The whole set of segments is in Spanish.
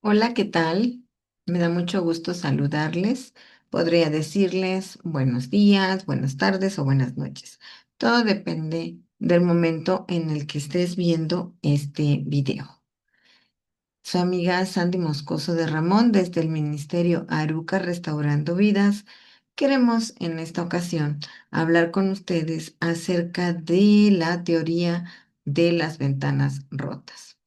Hola, ¿qué tal? Me da mucho gusto saludarles. Podría decirles buenos días, buenas tardes o buenas noches. Todo depende del momento en el que estés viendo este video. Su amiga Sandy Moscoso de Ramón desde el Ministerio Aruca Restaurando Vidas. Queremos en esta ocasión hablar con ustedes acerca de la teoría de las ventanas rotas.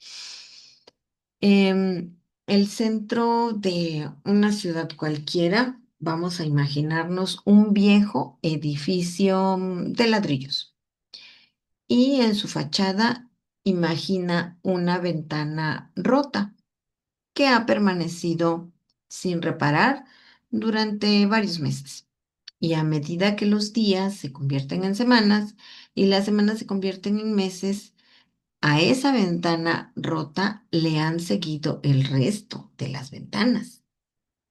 El centro de una ciudad cualquiera, vamos a imaginarnos un viejo edificio de ladrillos y en su fachada imagina una ventana rota que ha permanecido sin reparar durante varios meses. Y a medida que los días se convierten en semanas y las semanas se convierten en meses, a esa ventana rota le han seguido el resto de las ventanas.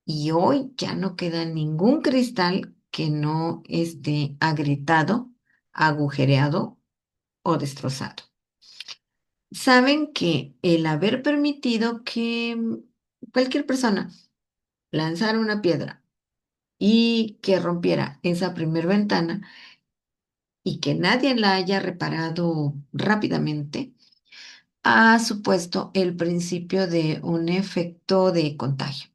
Y hoy ya no queda ningún cristal que no esté agrietado, agujereado o destrozado. Saben que el haber permitido que cualquier persona lanzara una piedra y que rompiera esa primer ventana y que nadie la haya reparado rápidamente, ha supuesto el principio de un efecto de contagio.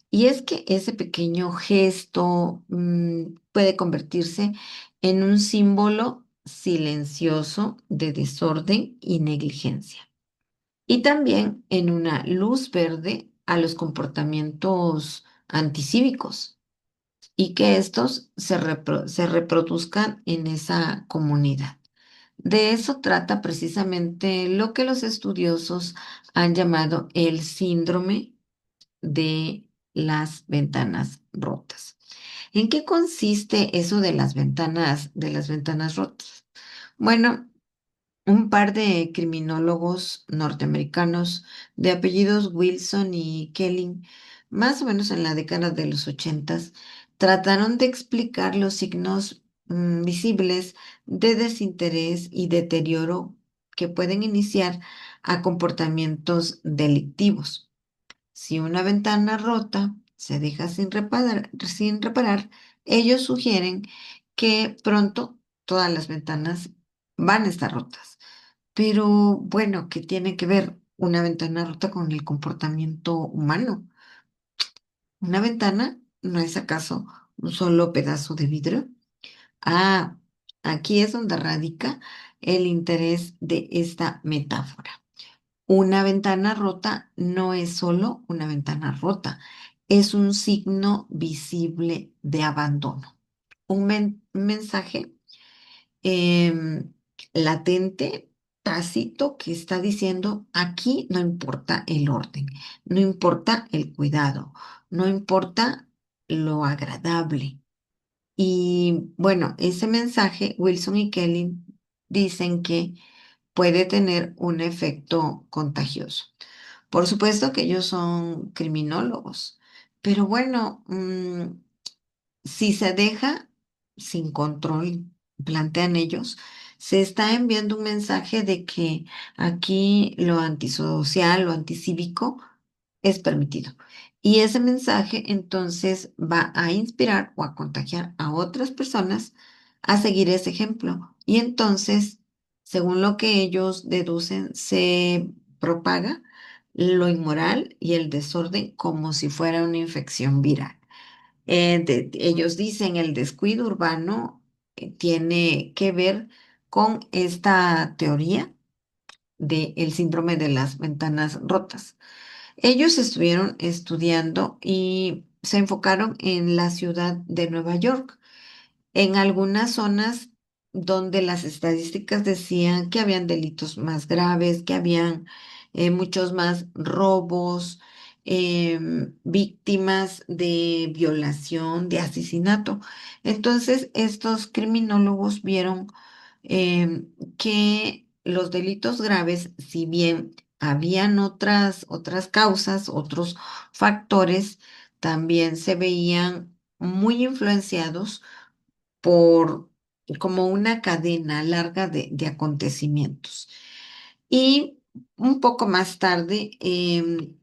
Y es que ese pequeño gesto puede convertirse en un símbolo silencioso de desorden y negligencia. Y también en una luz verde a los comportamientos anticívicos y que estos se reproduzcan en esa comunidad. De eso trata precisamente lo que los estudiosos han llamado el síndrome de las ventanas rotas. ¿En qué consiste eso de las ventanas rotas? Bueno, un par de criminólogos norteamericanos de apellidos Wilson y Kelly, más o menos en la década de los ochentas, trataron de explicar los signos visibles de desinterés y deterioro que pueden iniciar a comportamientos delictivos. Si una ventana rota se deja sin reparar, ellos sugieren que pronto todas las ventanas van a estar rotas. Pero bueno, ¿qué tiene que ver una ventana rota con el comportamiento humano? ¿Una ventana no es acaso un solo pedazo de vidrio? Ah, aquí es donde radica el interés de esta metáfora. Una ventana rota no es solo una ventana rota, es un signo visible de abandono, un mensaje em, latente, tácito, que está diciendo, aquí no importa el orden, no importa el cuidado, no importa lo agradable. Y bueno, ese mensaje, Wilson y Kelly dicen que puede tener un efecto contagioso. Por supuesto que ellos son criminólogos, pero bueno, si se deja sin control, plantean ellos, se está enviando un mensaje de que aquí lo antisocial, lo anticívico es permitido. Y ese mensaje entonces va a inspirar o a contagiar a otras personas a seguir ese ejemplo. Y entonces, según lo que ellos deducen, se propaga lo inmoral y el desorden como si fuera una infección viral. Ellos dicen el descuido urbano tiene que ver con esta teoría del síndrome de las ventanas rotas. Ellos estuvieron estudiando y se enfocaron en la ciudad de Nueva York, en algunas zonas donde las estadísticas decían que habían delitos más graves, que habían muchos más robos, víctimas de violación, de asesinato. Entonces, estos criminólogos vieron que los delitos graves, si bien habían otras causas, otros factores, también se veían muy influenciados por como una cadena larga de acontecimientos. Y un poco más tarde,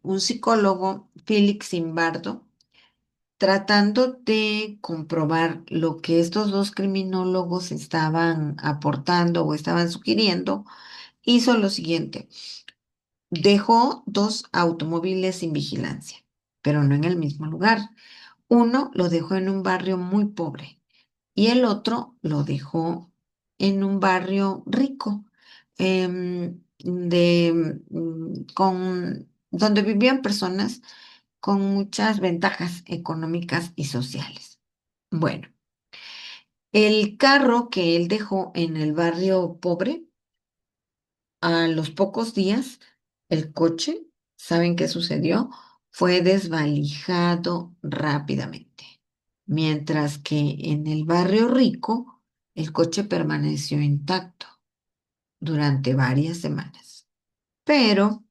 un psicólogo, Félix Zimbardo, tratando de comprobar lo que estos dos criminólogos estaban aportando o estaban sugiriendo, hizo lo siguiente. Dejó dos automóviles sin vigilancia, pero no en el mismo lugar. Uno lo dejó en un barrio muy pobre y el otro lo dejó en un barrio rico, donde vivían personas con muchas ventajas económicas y sociales. Bueno, el carro que él dejó en el barrio pobre, a los pocos días, el coche, ¿saben qué sucedió? Fue desvalijado rápidamente, mientras que en el barrio rico, el coche permaneció intacto durante varias semanas. Pero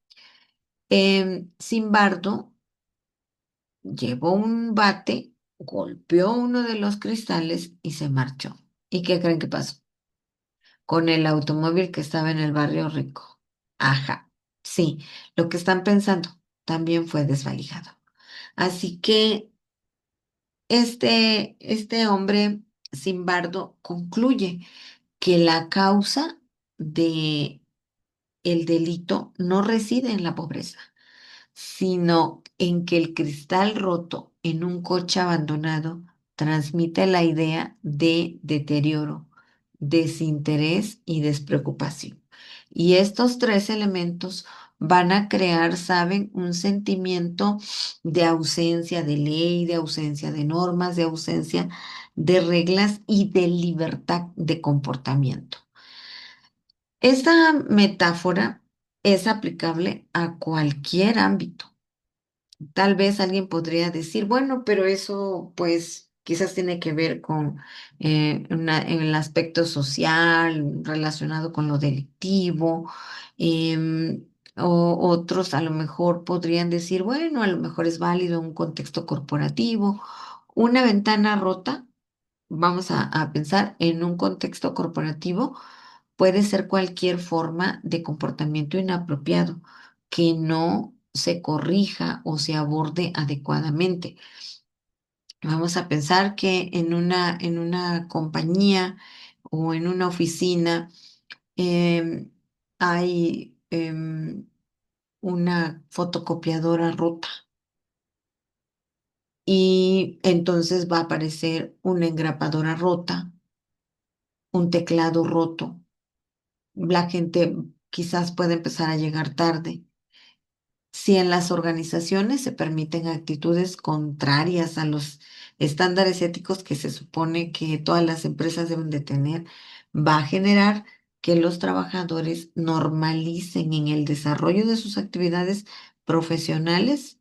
Simbardo llevó un bate, golpeó uno de los cristales y se marchó. ¿Y qué creen que pasó? Con el automóvil que estaba en el barrio rico. Ajá, sí, lo que están pensando también fue desvalijado. Así que este hombre, Simbardo, concluye que la causa de el delito no reside en la pobreza, sino en que el cristal roto en un coche abandonado transmite la idea de deterioro, desinterés y despreocupación. Y estos tres elementos van a crear, ¿saben?, un sentimiento de ausencia de ley, de ausencia de normas, de ausencia de reglas y de libertad de comportamiento. Esta metáfora es aplicable a cualquier ámbito. Tal vez alguien podría decir, bueno, pero eso pues quizás tiene que ver con en el aspecto social relacionado con lo delictivo. em, o otros a lo mejor podrían decir, bueno, a lo mejor es válido un contexto corporativo. Una ventana rota, vamos a pensar en un contexto corporativo, puede ser cualquier forma de comportamiento inapropiado que no se corrija o se aborde adecuadamente. Vamos a pensar que en una compañía o en una oficina em, hay una fotocopiadora rota y entonces va a aparecer una engrapadora rota, un teclado roto. La gente quizás puede empezar a llegar tarde. Si en las organizaciones se permiten actitudes contrarias a los estándares éticos que se supone que todas las empresas deben de tener, va a generar que los trabajadores normalicen en el desarrollo de sus actividades profesionales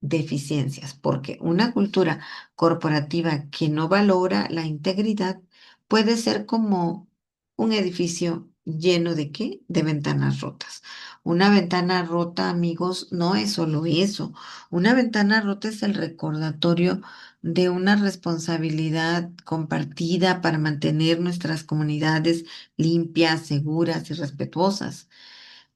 deficiencias, porque una cultura corporativa que no valora la integridad puede ser como un edificio lleno de ¿qué? De ventanas rotas. Una ventana rota, amigos, no es solo eso. Una ventana rota es el recordatorio de una responsabilidad compartida para mantener nuestras comunidades limpias, seguras y respetuosas,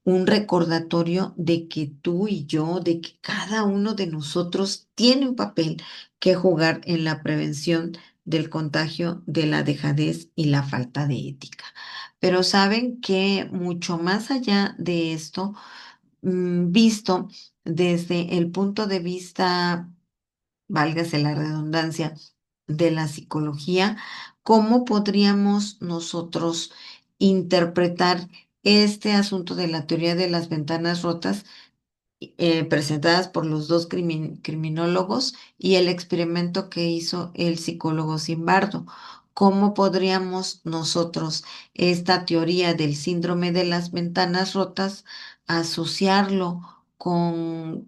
un recordatorio de que tú y yo, de que cada uno de nosotros tiene un papel que jugar en la prevención del contagio de la dejadez y la falta de ética. Pero saben que mucho más allá de esto, visto desde el punto de vista, válgase la redundancia, de la psicología, ¿cómo podríamos nosotros interpretar este asunto de la teoría de las ventanas rotas presentadas por los dos criminólogos y el experimento que hizo el psicólogo Zimbardo? ¿Cómo podríamos nosotros esta teoría del síndrome de las ventanas rotas asociarlo con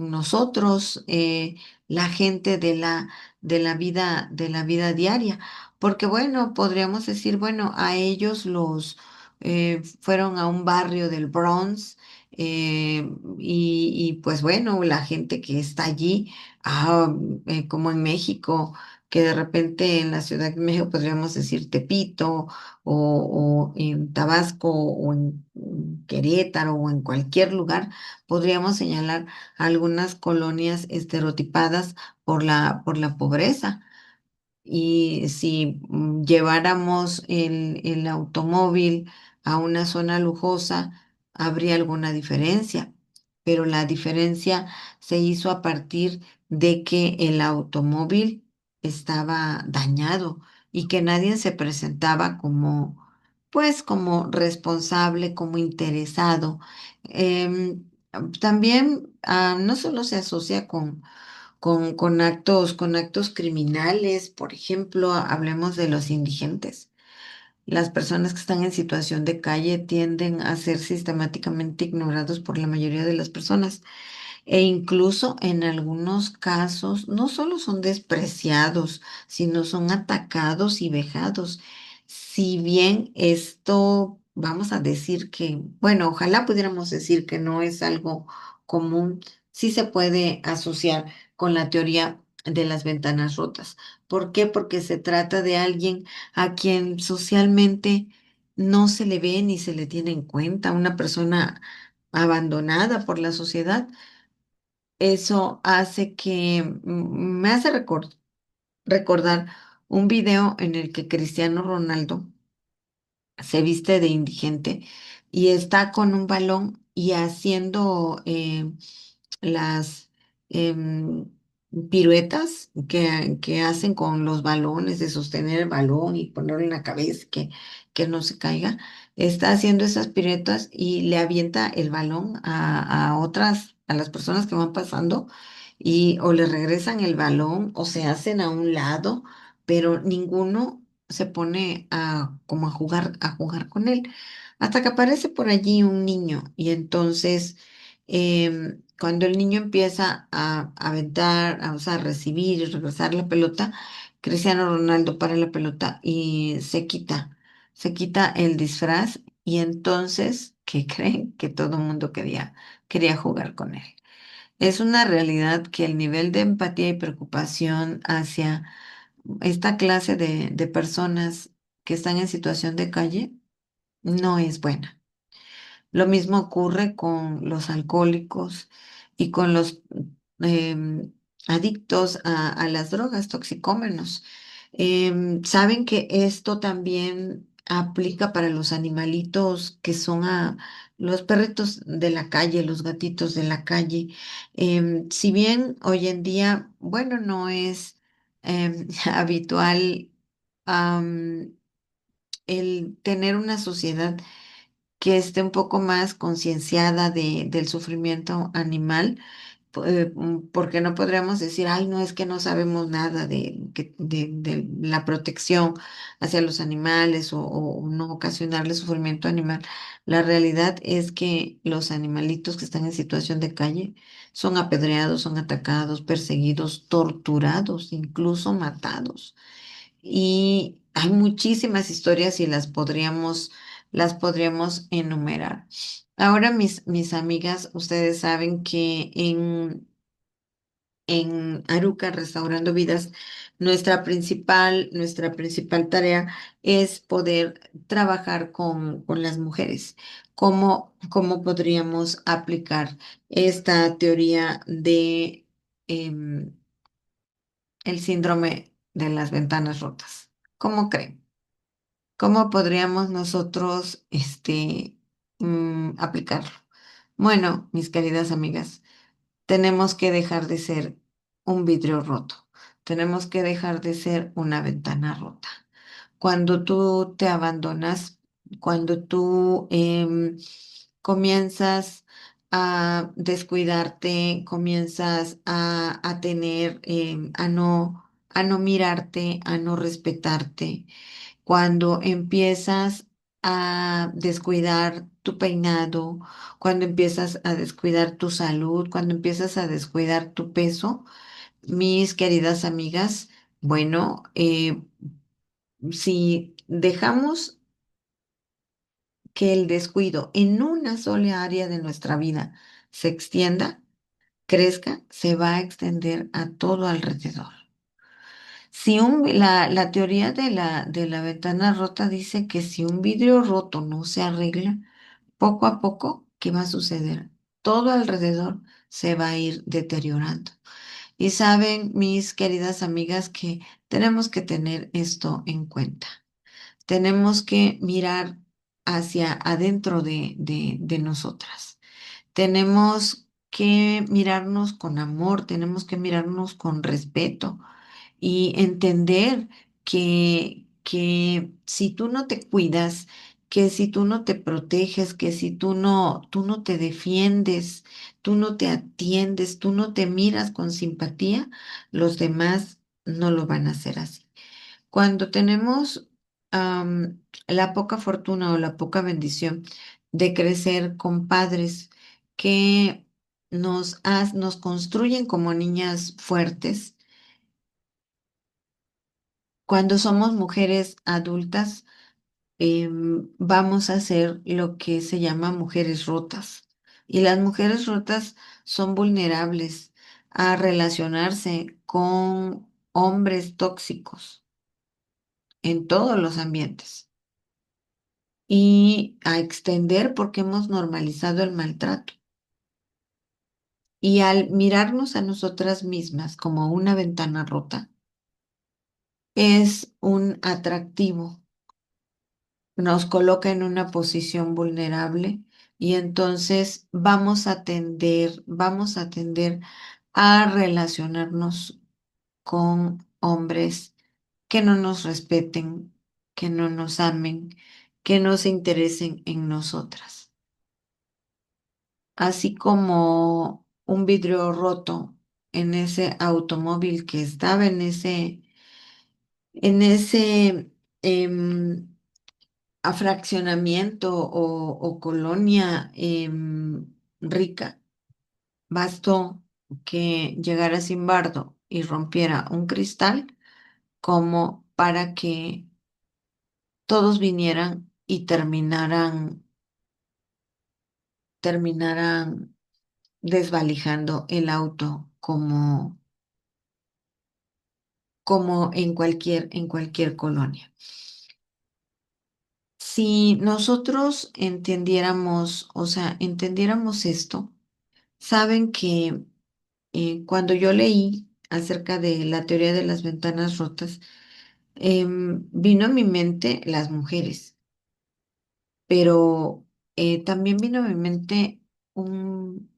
nosotros, la gente de la vida diaria? Porque bueno, podríamos decir, bueno, a ellos fueron a un barrio del Bronx, y pues bueno, la gente que está allí, ah, como en México. que de repente en la Ciudad de México podríamos decir Tepito o en Tabasco o en Querétaro o en cualquier lugar, podríamos señalar algunas colonias estereotipadas por la pobreza. Y si lleváramos el automóvil a una zona lujosa, habría alguna diferencia, pero la diferencia se hizo a partir de que el automóvil estaba dañado y que nadie se presentaba como, pues, como responsable, como interesado. Em, También no solo se asocia con actos criminales. Por ejemplo, hablemos de los indigentes. Las personas que están en situación de calle tienden a ser sistemáticamente ignorados por la mayoría de las personas. E incluso en algunos casos no solo son despreciados, sino son atacados y vejados. Si bien esto, vamos a decir que, bueno, ojalá pudiéramos decir que no es algo común, sí se puede asociar con la teoría de las ventanas rotas. ¿Por qué? Porque se trata de alguien a quien socialmente no se le ve ni se le tiene en cuenta, una persona abandonada por la sociedad. Eso hace que me hace recordar un video en el que Cristiano Ronaldo se viste de indigente y está con un balón y haciendo las em, piruetas que hacen con los balones, de sostener el balón y ponerlo en la cabeza, que no se caiga. Está haciendo esas piruetas y le avienta el balón a otras, a las personas que van pasando y o le regresan el balón o se hacen a un lado, pero ninguno se pone a como a jugar con él. Hasta que aparece por allí un niño y entonces cuando el niño empieza a aventar, o sea, a recibir y regresar la pelota, Cristiano Ronaldo para la pelota y se quita el disfraz y entonces, ¿qué creen? Que todo el mundo quería jugar con él. Es una realidad que el nivel de empatía y preocupación hacia esta clase de personas que están en situación de calle no es buena. Lo mismo ocurre con los alcohólicos y con los adictos a las drogas, toxicómenos. Saben que esto también aplica para los animalitos que son los perritos de la calle, los gatitos de la calle. Si bien hoy en día, bueno, no es habitual am, el tener una sociedad que esté un poco más concienciada del sufrimiento animal, porque no podríamos decir, ay, no, es que no sabemos nada de la protección hacia los animales o no ocasionarle sufrimiento animal. La realidad es que los animalitos que están en situación de calle son apedreados, son atacados, perseguidos, torturados, incluso matados. Y hay muchísimas historias y las podríamos enumerar. Ahora, mis amigas, ustedes saben que en Aruca, Restaurando Vidas, nuestra principal tarea es poder trabajar con las mujeres. ¿Cómo podríamos aplicar esta teoría de el síndrome de las ventanas rotas? ¿Cómo creen? ¿Cómo podríamos nosotros aplicarlo? Bueno, mis queridas amigas, tenemos que dejar de ser un vidrio roto. Tenemos que dejar de ser una ventana rota. Cuando tú te abandonas, cuando tú comienzas a descuidarte, comienzas a tener, a no mirarte, a no respetarte, cuando empiezas a descuidar tu peinado, cuando empiezas a descuidar tu salud, cuando empiezas a descuidar tu peso, mis queridas amigas, bueno, si dejamos que el descuido en una sola área de nuestra vida se extienda, crezca, se va a extender a todo alrededor. La teoría de la ventana rota dice que si un vidrio roto no se arregla, poco a poco, ¿qué va a suceder? Todo alrededor se va a ir deteriorando. Y saben, mis queridas amigas, que tenemos que tener esto en cuenta. Tenemos que mirar hacia adentro de nosotras. Tenemos que mirarnos con amor, tenemos que mirarnos con respeto y entender que si tú no te cuidas, que si tú no te proteges, que si tú no te defiendes, tú no te atiendes, tú no te miras con simpatía, los demás no lo van a hacer así. Cuando tenemos la poca fortuna o la poca bendición de crecer con padres que nos construyen como niñas fuertes, cuando somos mujeres adultas, vamos a ser lo que se llama mujeres rotas. Y las mujeres rotas son vulnerables a relacionarse con hombres tóxicos en todos los ambientes y a extender porque hemos normalizado el maltrato. Y al mirarnos a nosotras mismas como una ventana rota, es un atractivo, nos coloca en una posición vulnerable y entonces vamos a tender a relacionarnos con hombres que no nos respeten, que no nos amen, que no se interesen en nosotras. Así como un vidrio roto en ese automóvil que estaba en ese em, fraccionamiento o colonia rica, bastó que llegara Simbardo y rompiera un cristal como para que todos vinieran y terminaran desvalijando el auto como en cualquier colonia. Si nosotros entendiéramos, o sea, entendiéramos esto, saben que cuando yo leí acerca de la teoría de las ventanas rotas, vino a mi mente las mujeres, pero también vino a mi mente un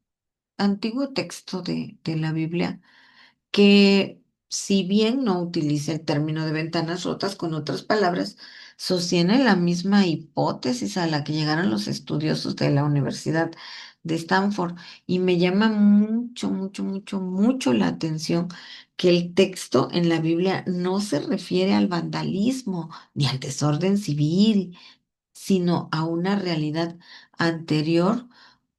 antiguo texto de la Biblia que si bien no utiliza el término de ventanas rotas, con otras palabras, sostiene la misma hipótesis a la que llegaron los estudiosos de la Universidad de Stanford. Y me llama mucho, mucho, mucho, mucho la atención que el texto en la Biblia no se refiere al vandalismo ni al desorden civil, sino a una realidad anterior,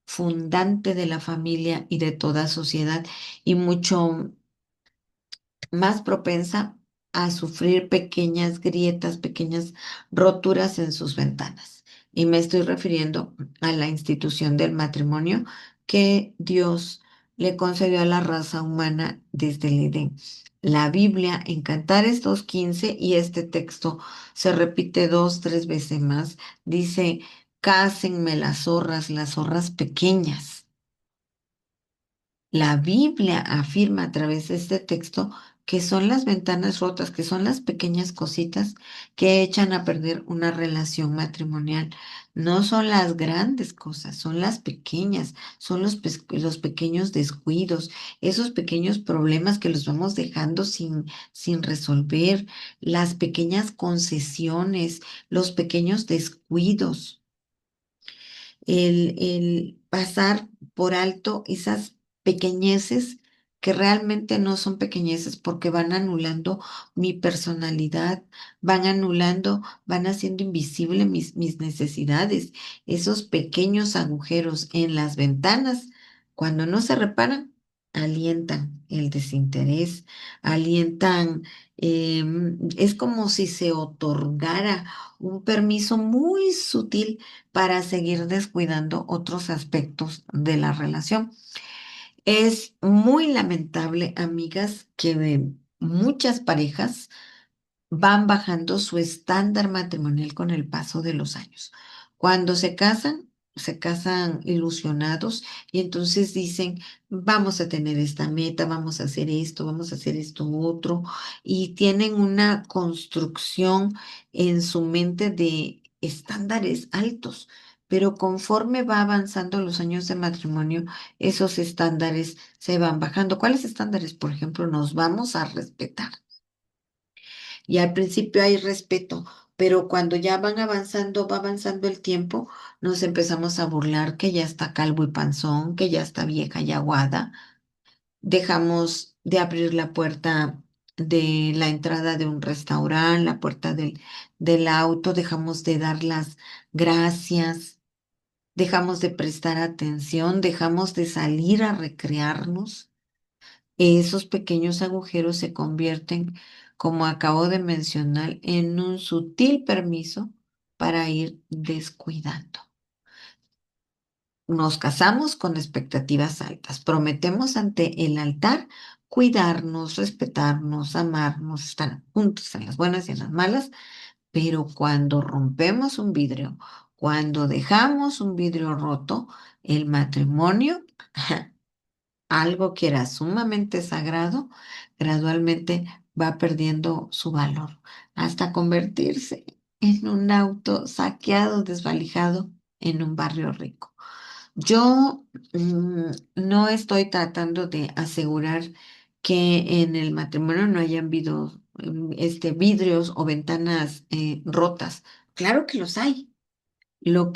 fundante de la familia y de toda sociedad, y mucho más propensa a sufrir pequeñas grietas, pequeñas roturas en sus ventanas. Y me estoy refiriendo a la institución del matrimonio que Dios le concedió a la raza humana desde el Edén. La Biblia en Cantares 2:15, y este texto se repite dos, tres veces más, dice, cásenme las zorras pequeñas. La Biblia afirma a través de este texto que son las ventanas rotas, que son las pequeñas cositas que echan a perder una relación matrimonial. No son las grandes cosas, son las pequeñas, son los pequeños descuidos, esos pequeños problemas que los vamos dejando sin resolver, las pequeñas concesiones, los pequeños descuidos, el pasar por alto esas pequeñeces que realmente no son pequeñeces porque van anulando mi personalidad, van anulando, van haciendo invisible mis necesidades. Esos pequeños agujeros en las ventanas, cuando no se reparan, alientan el desinterés, alientan, es como si se otorgara un permiso muy sutil para seguir descuidando otros aspectos de la relación. Es muy lamentable, amigas, que muchas parejas van bajando su estándar matrimonial con el paso de los años. Cuando se casan ilusionados y entonces dicen, vamos a tener esta meta, vamos a hacer esto, vamos a hacer esto otro, y tienen una construcción en su mente de estándares altos. Pero conforme va avanzando los años de matrimonio, esos estándares se van bajando. ¿Cuáles estándares? Por ejemplo, nos vamos a respetar. Y al principio hay respeto, pero cuando ya van avanzando, va avanzando el tiempo, nos empezamos a burlar que ya está calvo y panzón, que ya está vieja y aguada. Dejamos de abrir la puerta de la entrada de un restaurante, la puerta del auto, dejamos de dar las gracias, dejamos de prestar atención, dejamos de salir a recrearnos. Esos pequeños agujeros se convierten, como acabo de mencionar, en un sutil permiso para ir descuidando. Nos casamos con expectativas altas. Prometemos ante el altar cuidarnos, respetarnos, amarnos, estar juntos en las buenas y en las malas, pero cuando rompemos un vidrio, cuando dejamos un vidrio roto, el matrimonio algo que era sumamente sagrado, gradualmente va perdiendo su valor hasta convertirse en un auto saqueado, desvalijado en un barrio rico. Yo no estoy tratando de asegurar que en el matrimonio no hayan habido vidrios o ventanas rotas. Claro que los hay. Yo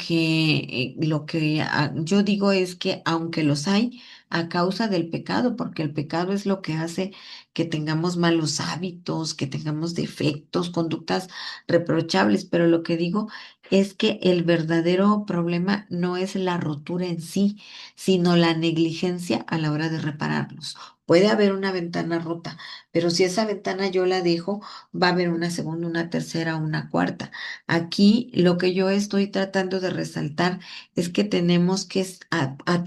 digo es que aunque los hay a causa del pecado, porque el pecado es lo que hace que tengamos malos hábitos, que tengamos defectos, conductas reprochables, pero lo que digo es que el verdadero problema no es la rotura en sí, sino la negligencia a la hora de repararlos. Puede haber una ventana rota, pero si esa ventana yo la dejo, va a haber una segunda, una tercera, una cuarta. Aquí lo que yo estoy tratando de resaltar es que tenemos que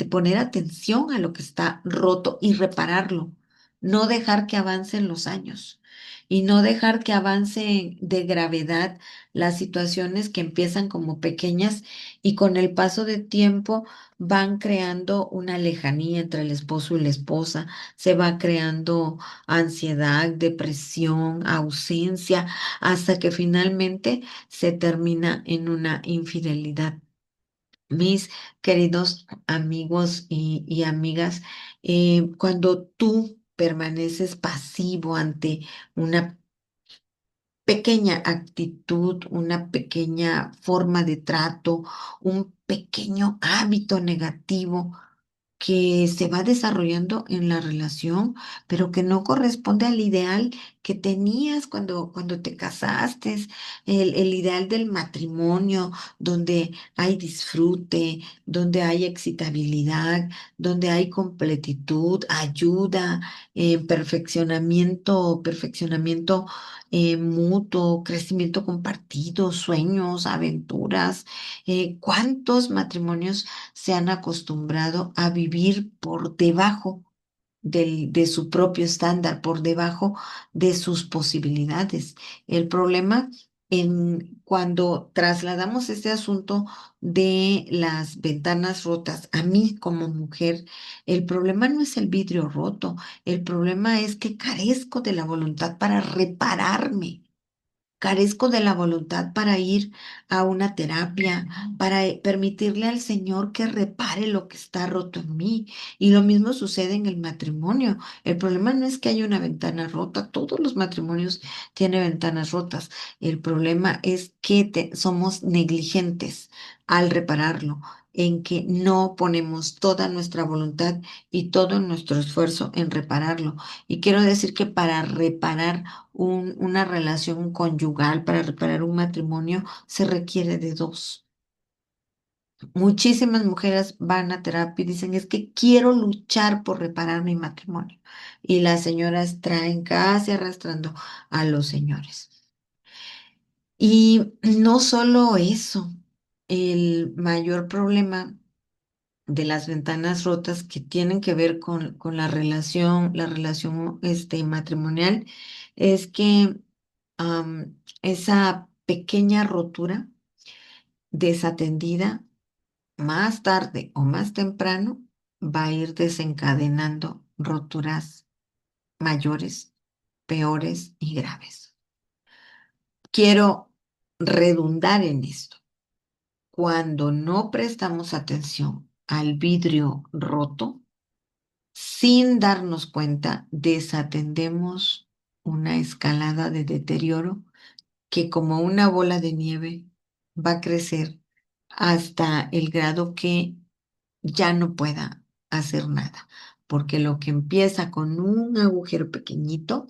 poner atención a lo que está roto y repararlo, no dejar que avancen los años y no dejar que avancen de gravedad las situaciones que empiezan como pequeñas y con el paso de tiempo van creando una lejanía entre el esposo y la esposa, se va creando ansiedad, depresión, ausencia, hasta que finalmente se termina en una infidelidad. Mis queridos amigos y amigas, cuando tú permaneces pasivo ante una pequeña actitud, una pequeña forma de trato, un pequeño hábito negativo, que se va desarrollando en la relación, pero que no corresponde al ideal que tenías cuando te casaste, el ideal del matrimonio, donde hay disfrute, donde hay excitabilidad, donde hay completitud, ayuda, perfeccionamiento mutuo, crecimiento compartido, sueños, aventuras. ¿Cuántos matrimonios se han acostumbrado a vivir por debajo de su propio estándar, por debajo de sus posibilidades? El problema en cuando trasladamos este asunto de las ventanas rotas, a mí como mujer, el problema no es el vidrio roto, el problema es que carezco de la voluntad para repararme. Carezco de la voluntad para ir a una terapia, para permitirle al Señor que repare lo que está roto en mí. Y lo mismo sucede en el matrimonio. El problema no es que haya una ventana rota, todos los matrimonios tienen ventanas rotas. El problema es que somos negligentes al repararlo, en que no ponemos toda nuestra voluntad y todo nuestro esfuerzo en repararlo. Y quiero decir que para reparar una relación conyugal, para reparar un matrimonio, se requiere de dos. Muchísimas mujeres van a terapia y dicen, es que quiero luchar por reparar mi matrimonio. Y las señoras traen casi arrastrando a los señores. Y no solo eso, el mayor problema de las ventanas rotas que tienen que ver con la relación matrimonial, es que esa pequeña rotura desatendida, más tarde o más temprano, va a ir desencadenando roturas mayores, peores y graves. Quiero redundar en esto. Cuando no prestamos atención al vidrio roto, sin darnos cuenta, desatendemos una escalada de deterioro que como una bola de nieve va a crecer hasta el grado que ya no pueda hacer nada, porque lo que empieza con un agujero pequeñito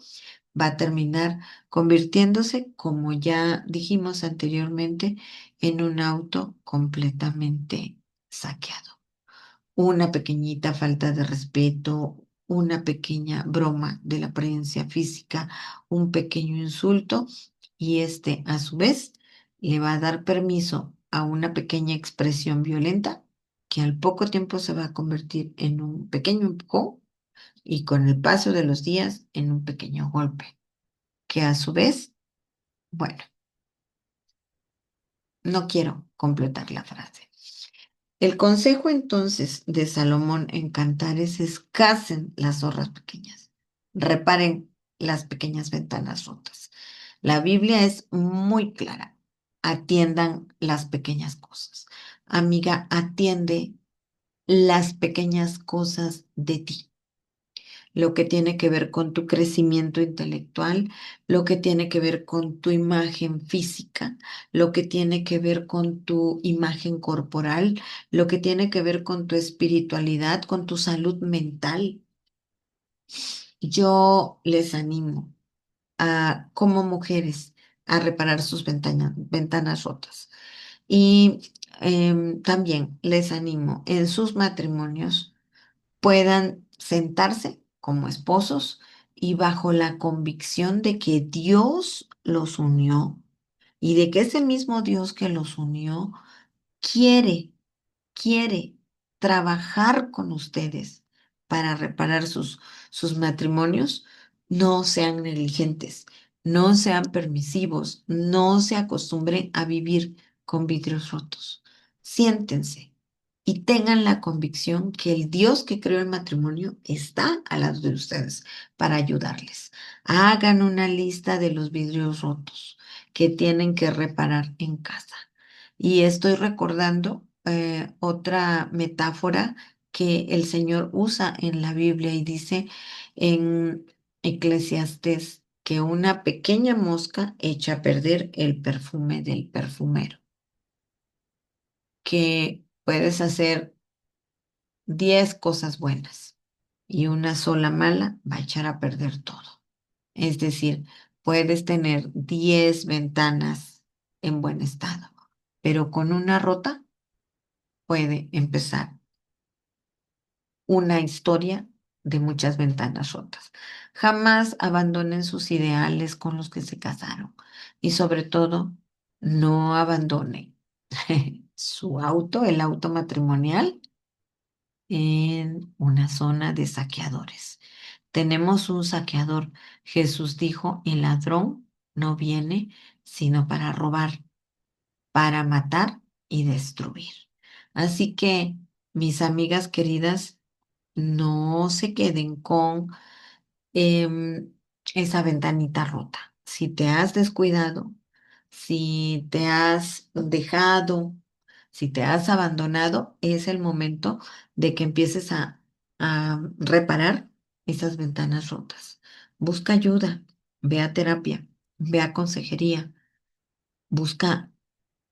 va a terminar convirtiéndose, como ya dijimos anteriormente, en un auto completamente saqueado. Una pequeñita falta de respeto, una pequeña broma de la apariencia física, un pequeño insulto y este a su vez le va a dar permiso a una pequeña expresión violenta que al poco tiempo se va a convertir en un pequeño empujón y con el paso de los días en un pequeño golpe, que a su vez, bueno, no quiero completar la frase. El consejo entonces de Salomón en Cantares es casen las zorras pequeñas, reparen las pequeñas ventanas rotas. La Biblia es muy clara, atiendan las pequeñas cosas. Amiga, atiende las pequeñas cosas de ti, lo que tiene que ver con tu crecimiento intelectual, lo que tiene que ver con tu imagen física, lo que tiene que ver con tu imagen corporal, lo que tiene que ver con tu espiritualidad, con tu salud mental. Yo les animo a, como mujeres, a reparar sus ventanas rotas. Y también les animo en sus matrimonios puedan sentarse como esposos y bajo la convicción de que Dios los unió y de que ese mismo Dios que los unió quiere quiere trabajar con ustedes para reparar sus matrimonios, no sean negligentes, no sean permisivos, no se acostumbren a vivir con vidrios rotos. Siéntense y tengan la convicción que el Dios que creó el matrimonio está al lado de ustedes para ayudarles. Hagan una lista de los vidrios rotos que tienen que reparar en casa. Y estoy recordando otra metáfora que el Señor usa en la Biblia y dice en Eclesiastés que una pequeña mosca echa a perder el perfume del perfumero, que puedes hacer 10 cosas buenas y una sola mala va a echar a perder todo. Es decir, puedes tener 10 ventanas en buen estado, pero con una rota puede empezar una historia de muchas ventanas rotas. Jamás abandonen sus ideales con los que se casaron y sobre todo no abandonen su auto, el auto matrimonial, en una zona de saqueadores. Tenemos un saqueador. Jesús dijo, el ladrón no viene sino para robar, para matar y destruir. Así que, mis amigas queridas, no se queden con em, esa ventanita rota. Si te has descuidado, si te has dejado, si te has abandonado, es el momento de que empieces a reparar esas ventanas rotas. Busca ayuda, ve a terapia, ve a consejería, busca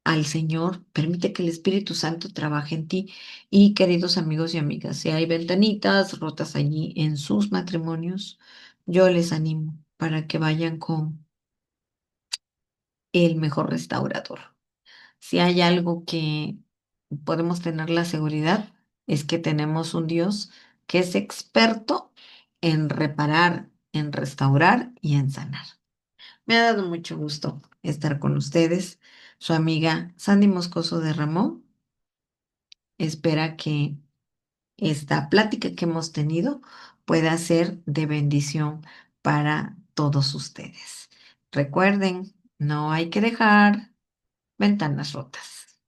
al Señor, permite que el Espíritu Santo trabaje en ti. Y queridos amigos y amigas, si hay ventanitas rotas allí en sus matrimonios, yo les animo para que vayan con el mejor restaurador. Si hay algo que podemos tener la seguridad, es que tenemos un Dios que es experto en reparar, en restaurar y en sanar. Me ha dado mucho gusto estar con ustedes. Su amiga Sandy Moscoso de Ramón espera que esta plática que hemos tenido pueda ser de bendición para todos ustedes. Recuerden, no hay que dejar ventanas rotas.